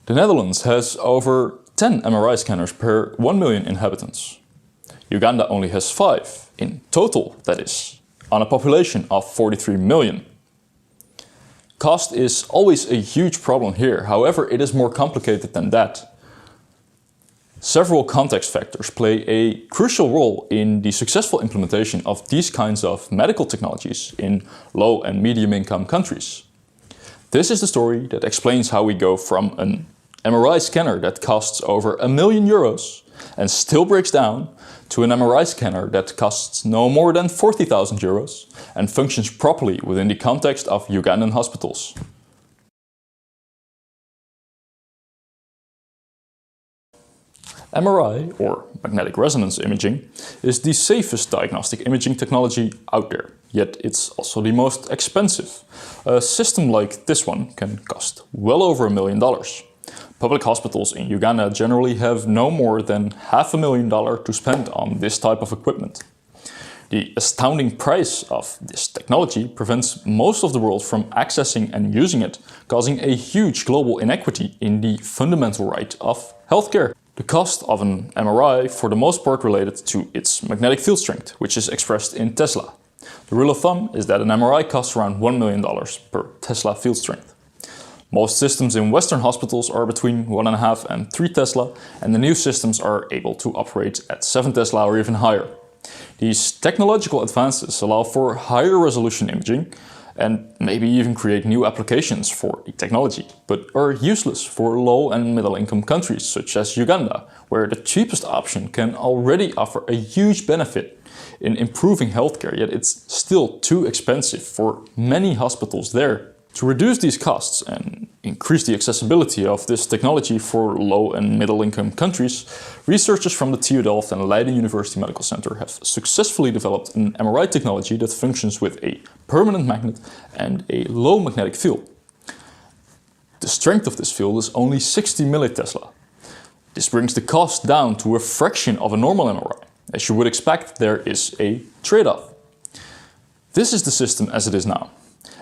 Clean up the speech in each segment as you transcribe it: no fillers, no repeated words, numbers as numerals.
The Netherlands has over 10 MRI scanners per 1 million inhabitants. Uganda only has 5, in total that is, on a population of 43 million. Cost is always a huge problem here, however it is more complicated than that. Several context factors play a crucial role in the successful implementation of these kinds of medical technologies in low and medium income countries. This is the story that explains how we go from an MRI scanner that costs over €1 million and still breaks down to an MRI scanner that costs no more than €40,000 and functions properly within the context of Ugandan hospitals. MRI, or magnetic resonance imaging, is the safest diagnostic imaging technology out there, yet it's also the most expensive. A system like this one can cost well over $1 million. Public hospitals in Uganda generally have no more than $500,000 to spend on this type of equipment. The astounding price of this technology prevents most of the world from accessing and using it, causing a huge global inequity in the fundamental right of healthcare. The cost of an MRI for the most part related to its magnetic field strength, which is expressed in Tesla. The rule of thumb is that an MRI costs around $1 million per Tesla field strength. Most systems in Western hospitals are between 1.5 and 3 Tesla, and the new systems are able to operate at 7 Tesla or even higher. These technological advances allow for higher resolution imaging and maybe even create new applications for the technology, but are useless for low and middle income countries such as Uganda, where the cheapest option can already offer a huge benefit in improving healthcare, yet it's still too expensive for many hospitals there. To reduce these costs and increase the accessibility of this technology for low and middle income countries, researchers from the TU Delft and Leiden University Medical Center have successfully developed an MRI technology that functions with a permanent magnet and a low magnetic field. The strength of this field is only 60 millitesla. This brings the cost down to a fraction of a normal MRI. As you would expect, there is a trade-off. This is the system as it is now.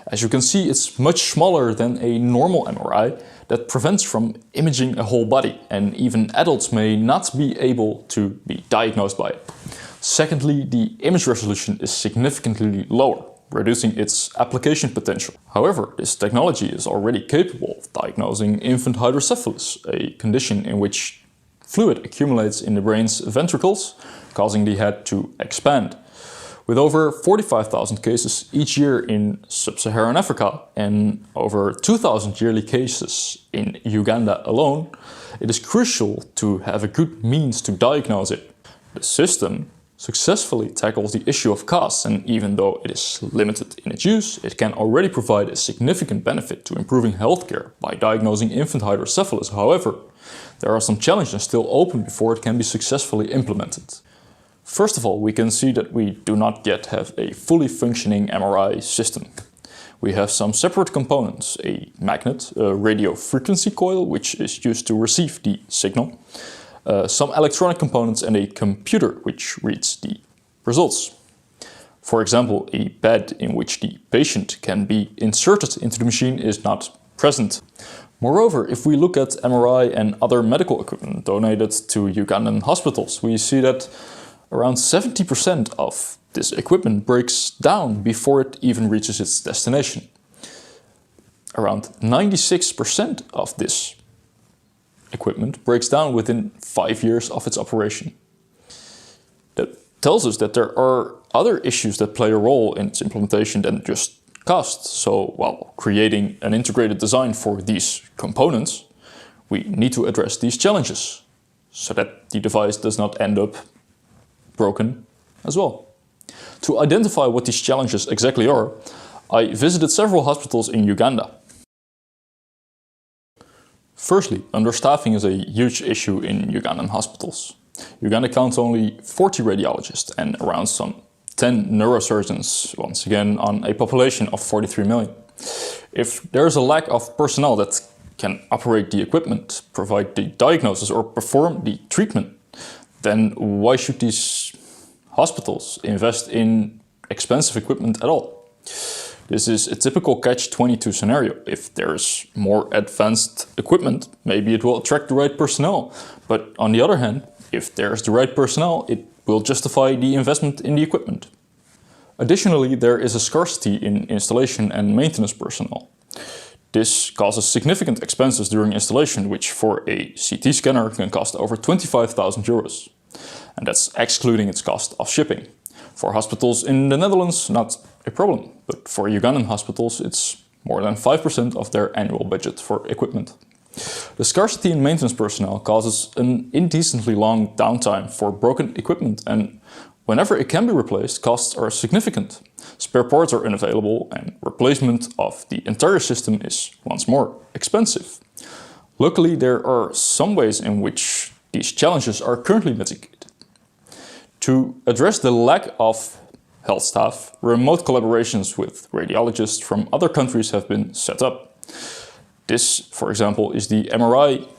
As you can see, it's much smaller than a normal MRI that prevents from imaging a whole body, and even adults may not be able to be diagnosed by it. Secondly, the image resolution is significantly lower, reducing its application potential. However, this technology is already capable of diagnosing infant hydrocephalus, a condition in which fluid accumulates in the brain's ventricles, causing the head to expand. With over 45,000 cases each year in sub-Saharan Africa and over 2,000 yearly cases in Uganda alone, it is crucial to have a good means to diagnose it. The system successfully tackles the issue of costs, and even though it is limited in its use, it can already provide a significant benefit to improving healthcare by diagnosing infant hydrocephalus. However, there are some challenges still open before it can be successfully implemented. First of all, we can see that we do not yet have a fully functioning MRI system. We have some separate components: a magnet, a radio frequency coil, which is used to receive the signal, some electronic components, and a computer which reads the results. For example, a bed in which the patient can be inserted into the machine is not present. Moreover, if we look at MRI and other medical equipment donated to Ugandan hospitals, we see that around 70% of this equipment breaks down before it even reaches its destination. Around 96% of this equipment breaks down within 5 years of its operation. That tells us that there are other issues that play a role in its implementation than just cost. So while creating an integrated design for these components, we need to address these challenges so that the device does not end up broken as well. To identify what these challenges exactly are, I visited several hospitals in Uganda. Firstly, understaffing is a huge issue in Ugandan hospitals. Uganda counts only 40 radiologists and around some 10 neurosurgeons, once again on a population of 43 million. If there is a lack of personnel that can operate the equipment, provide the diagnosis or perform the treatment, then why should these hospitals invest in expensive equipment at all? This is a typical catch-22 scenario. If there's more advanced equipment, maybe it will attract the right personnel. But on the other hand, if there's the right personnel, it will justify the investment in the equipment. Additionally, there is a scarcity in installation and maintenance personnel. This causes significant expenses during installation, which for a CT scanner can cost over 25,000 euros. And that's excluding its cost of shipping. For hospitals in the Netherlands, not a problem, but for Ugandan hospitals, it's more than 5% of their annual budget for equipment. The scarcity in maintenance personnel causes an indecently long downtime for broken equipment, and whenever it can be replaced, costs are significant. Spare parts are unavailable, and replacement of the entire system is once more expensive. Luckily, there are some ways in which these challenges are currently mitigated. To address the lack of health staff, remote collaborations with radiologists from other countries have been set up. This, for example, is the MRI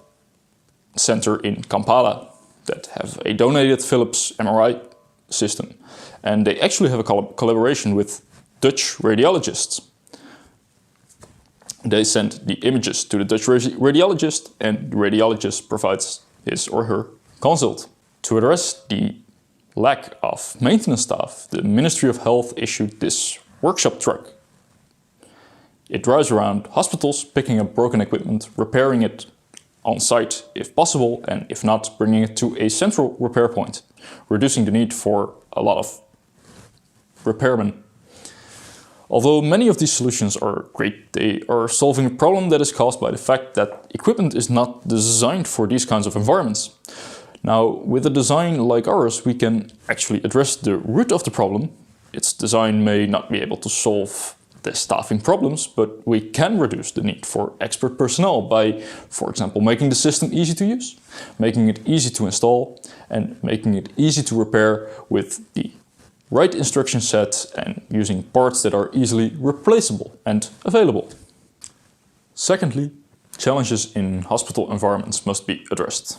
center in Kampala that have a donated Philips MRI system. And they actually have a collaboration with Dutch radiologists. They send the images to the Dutch radiologist, and the radiologist provides his or her consult. To address the lack of maintenance staff, the Ministry of Health issued this workshop truck. It drives around hospitals, picking up broken equipment, repairing it on site if possible, and if not, bringing it to a central repair point, reducing the need for a lot of repairmen. Although many of these solutions are great, they are solving a problem that is caused by the fact that equipment is not designed for these kinds of environments. Now, with a design like ours, we can actually address the root of the problem. Its design may not be able to solve the staffing problems, but we can reduce the need for expert personnel by, for example, making the system easy to use, making it easy to install, and making it easy to repair with the right instruction set and using parts that are easily replaceable and available. Secondly, challenges in hospital environments must be addressed.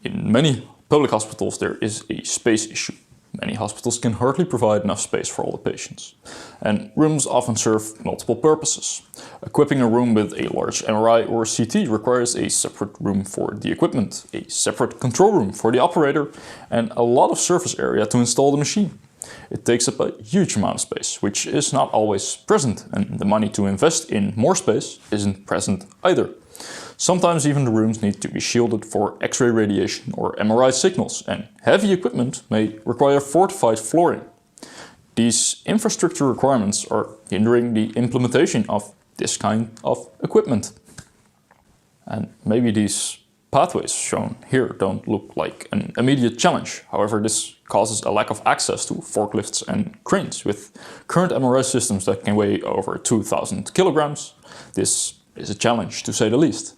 In many public hospitals there is a space issue. Many hospitals can hardly provide enough space for all the patients, and rooms often serve multiple purposes. Equipping a room with a large MRI or CT requires a separate room for the equipment, a separate control room for the operator, and a lot of surface area to install the machine. It takes up a huge amount of space, which is not always present, and the money to invest in more space isn't present either. Sometimes even the rooms need to be shielded for X-ray radiation or MRI signals, and heavy equipment may require fortified flooring. These infrastructure requirements are hindering the implementation of this kind of equipment. And maybe these pathways shown here don't look like an immediate challenge. However, this causes a lack of access to forklifts and cranes. With current MRI systems that can weigh over 2,000 kilograms, this is a challenge to say the least.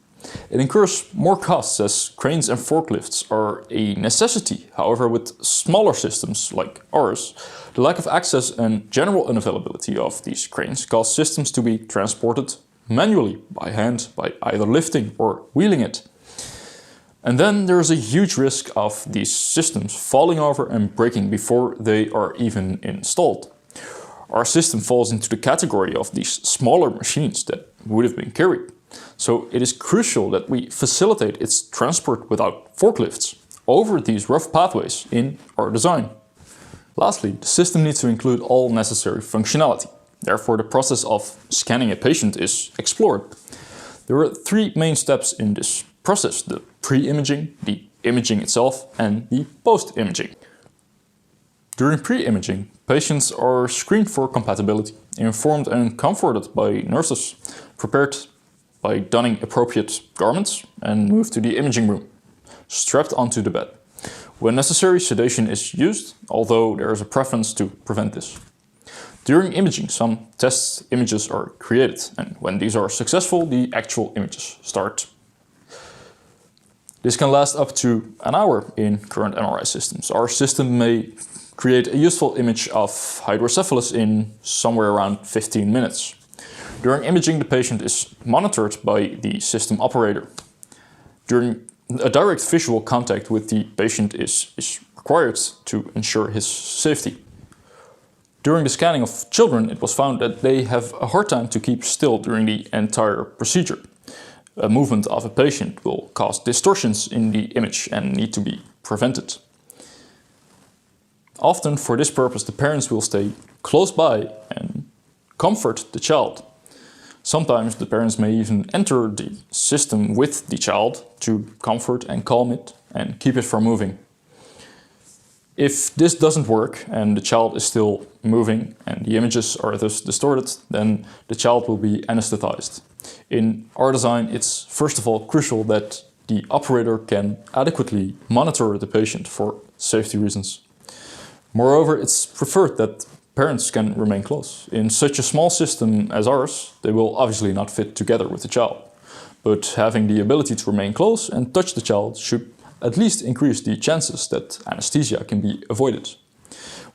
It incurs more costs as cranes and forklifts are a necessity. However, with smaller systems like ours, the lack of access and general unavailability of these cranes cause systems to be transported manually by hand by either lifting or wheeling it. And then there is a huge risk of these systems falling over and breaking before they are even installed. Our system falls into the category of these smaller machines that would have been carried. So it is crucial that we facilitate its transport without forklifts over these rough pathways in our design. Lastly, the system needs to include all necessary functionality. Therefore, the process of scanning a patient is explored. There are three main steps in this process: the pre-imaging, the imaging itself, and the post-imaging. During pre-imaging, patients are screened for compatibility, informed and comforted by nurses, prepared by donning appropriate garments, and moved to the imaging room, strapped onto the bed. When necessary, sedation is used, although there is a preference to prevent this. During imaging, some test images are created, and when these are successful, the actual images start. This can last up to an hour in current MRI systems. Our system may create a useful image of hydrocephalus in somewhere around 15 minutes. During imaging, the patient is monitored by the system operator. During a direct visual contact with the patient is required to ensure his safety. During the scanning of children, it was found that they have a hard time to keep still during the entire procedure. A movement of a patient will cause distortions in the image and need to be prevented. Often, for this purpose, the parents will stay close by and comfort the child. Sometimes the parents may even enter the system with the child to comfort and calm it and keep it from moving. If this doesn't work and the child is still moving and the images are thus distorted, then the child will be anesthetized. In our design, it's first of all crucial that the operator can adequately monitor the patient for safety reasons. Moreover, it's preferred that parents can remain close. In such a small system as ours, they will obviously not fit together with the child. But having the ability to remain close and touch the child should at least increase the chances that anesthesia can be avoided.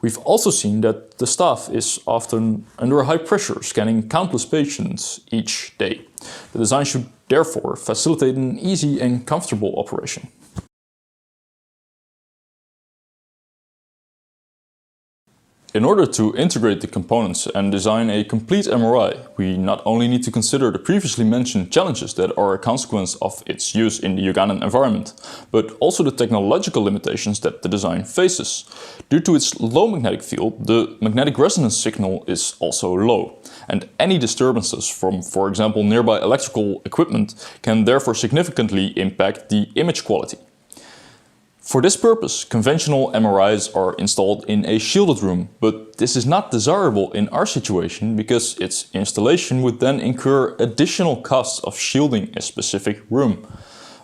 We've also seen that the staff is often under high pressure, scanning countless patients each day. The design should therefore facilitate an easy and comfortable operation. In order to integrate the components and design a complete MRI, we not only need to consider the previously mentioned challenges that are a consequence of its use in the Ugandan environment, but also the technological limitations that the design faces. Due to its low magnetic field, the magnetic resonance signal is also low, and any disturbances from, for example, nearby electrical equipment can therefore significantly impact the image quality. For this purpose, conventional MRIs are installed in a shielded room, but this is not desirable in our situation because its installation would then incur additional costs of shielding a specific room.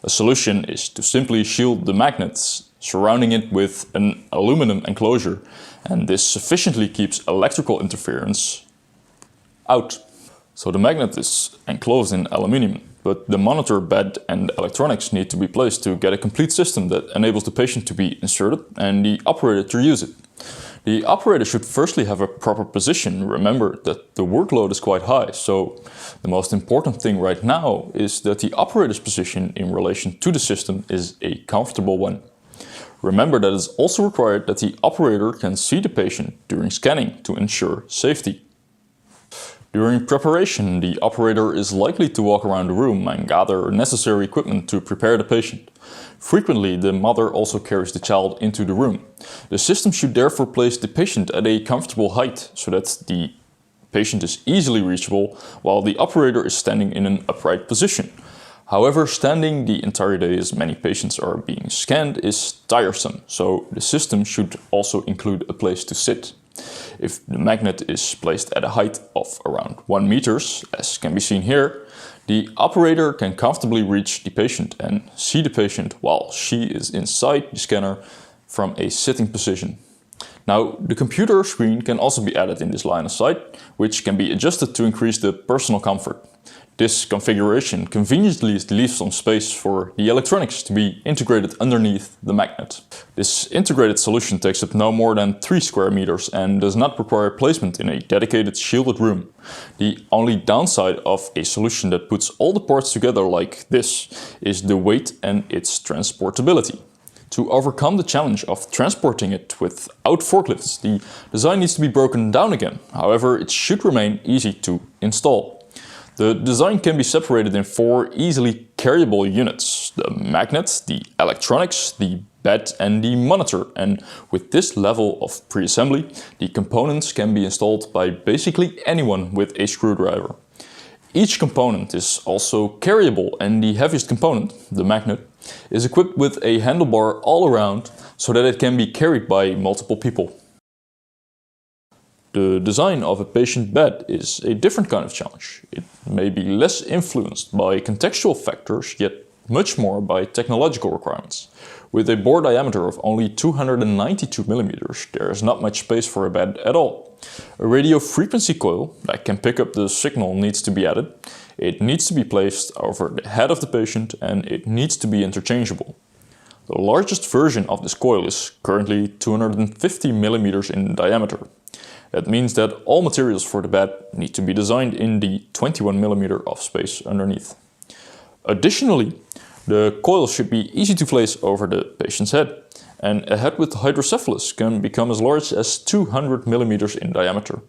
A solution is to simply shield the magnets, surrounding it with an aluminum enclosure, and this sufficiently keeps electrical interference out. So the magnet is enclosed in aluminum, but the monitor bed and electronics need to be placed to get a complete system that enables the patient to be inserted and the operator to use it. The operator should firstly have a proper position. Remember that the workload is quite high, so the most important thing right now is that the operator's position in relation to the system is a comfortable one. Remember that it's also required that the operator can see the patient during scanning to ensure safety. During preparation, the operator is likely to walk around the room and gather necessary equipment to prepare the patient. Frequently, the mother also carries the child into the room. The system should therefore place the patient at a comfortable height so that the patient is easily reachable while the operator is standing in an upright position. However, standing the entire day as many patients are being scanned is tiresome, so the system should also include a place to sit. If the magnet is placed at a height of around 1 meter, as can be seen here, the operator can comfortably reach the patient and see the patient while she is inside the scanner from a sitting position. Now, the computer screen can also be added in this line of sight, which can be adjusted to increase the personal comfort. This configuration conveniently leaves some space for the electronics to be integrated underneath the magnet. This integrated solution takes up no more than 3 square meters and does not require placement in a dedicated shielded room. The only downside of a solution that puts all the parts together like this is the weight and its transportability. To overcome the challenge of transporting it without forklifts, the design needs to be broken down again. However, it should remain easy to install. The design can be separated in 4 easily carryable units: the magnet, the electronics, the bed and the monitor. And with this level of pre-assembly, the components can be installed by basically anyone with a screwdriver. Each component is also carryable, and the heaviest component, the magnet, is equipped with a handlebar all around so that it can be carried by multiple people. The design of a patient bed is a different kind of challenge. It may be less influenced by contextual factors, yet much more by technological requirements. With a bore diameter of only 292 mm, there is not much space for a bed at all. A radio frequency coil that can pick up the signal needs to be added. It needs to be placed over the head of the patient and it needs to be interchangeable. The largest version of this coil is currently 250 mm in diameter. That means that all materials for the bed need to be designed in the 21 mm of space underneath. Additionally, the coil should be easy to place over the patient's head, and a head with hydrocephalus can become as large as 200 millimeters in diameter,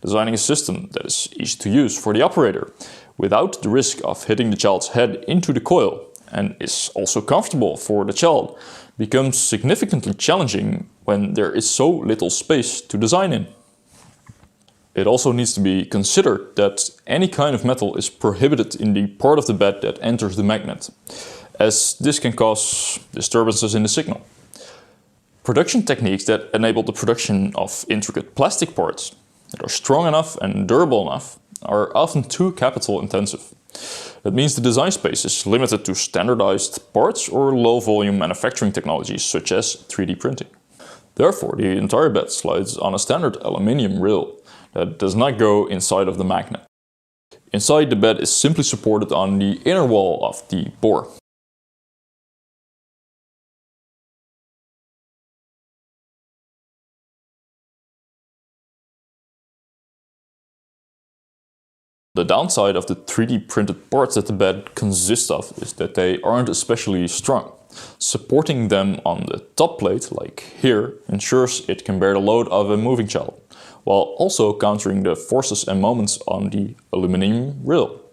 designing a system that is easy to use for the operator, without the risk of hitting the child's head into the coil, and is also comfortable for the child, becomes significantly challenging when there is so little space to design in. It also needs to be considered that any kind of metal is prohibited in the part of the bed that enters the magnet, as this can cause disturbances in the signal. Production techniques that enable the production of intricate plastic parts that are strong enough and durable enough are often too capital intensive. That means the design space is limited to standardized parts or low volume manufacturing technologies such as 3D printing. Therefore, the entire bed slides on a standard aluminium rail that does not go inside of the magnet. Inside, the bed is simply supported on the inner wall of the bore. The downside of the 3D printed parts that the bed consists of is that they aren't especially strong. Supporting them on the top plate, like here, ensures it can bear the load of a moving child, while also countering the forces and moments on the aluminum rail.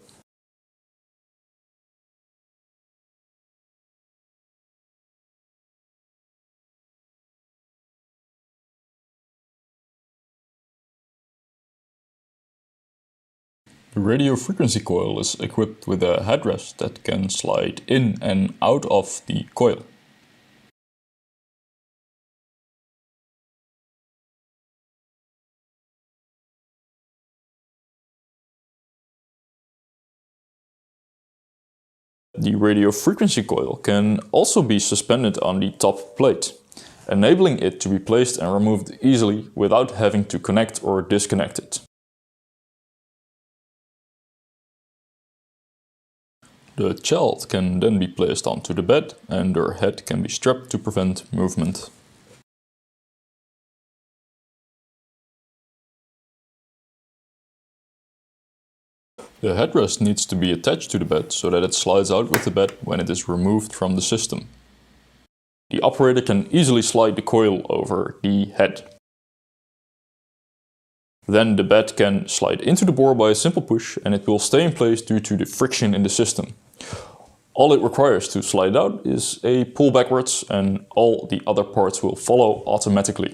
The radio frequency coil is equipped with a headrest that can slide in and out of the coil. The radio frequency coil can also be suspended on the top plate, enabling it to be placed and removed easily without having to connect or disconnect it. The child can then be placed onto the bed and their head can be strapped to prevent movement. The headrest needs to be attached to the bed so that it slides out with the bed when it is removed from the system. The operator can easily slide the coil over the head. Then the bed can slide into the bore by a simple push and it will stay in place due to the friction in the system. All it requires to slide out is a pull backwards and all the other parts will follow automatically.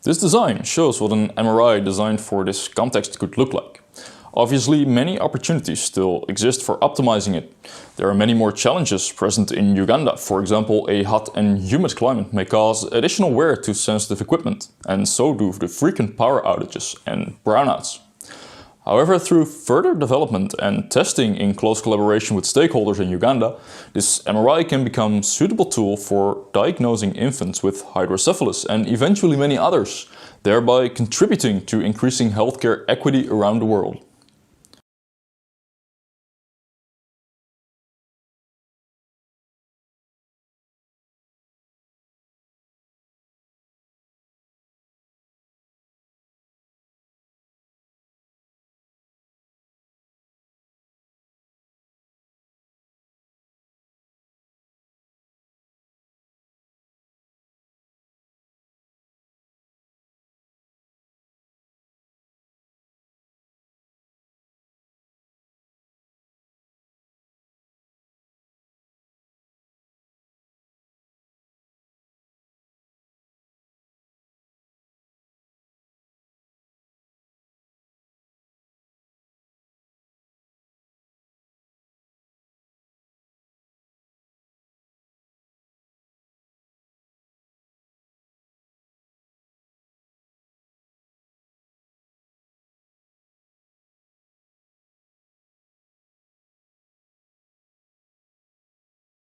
This design shows what an MRI designed for this context could look like. Obviously, many opportunities still exist for optimizing it. There are many more challenges present in Uganda. For example, a hot and humid climate may cause additional wear to sensitive equipment, and so do the frequent power outages and brownouts. However, through further development and testing in close collaboration with stakeholders in Uganda, this MRI can become a suitable tool for diagnosing infants with hydrocephalus and eventually many others, thereby contributing to increasing healthcare equity around the world.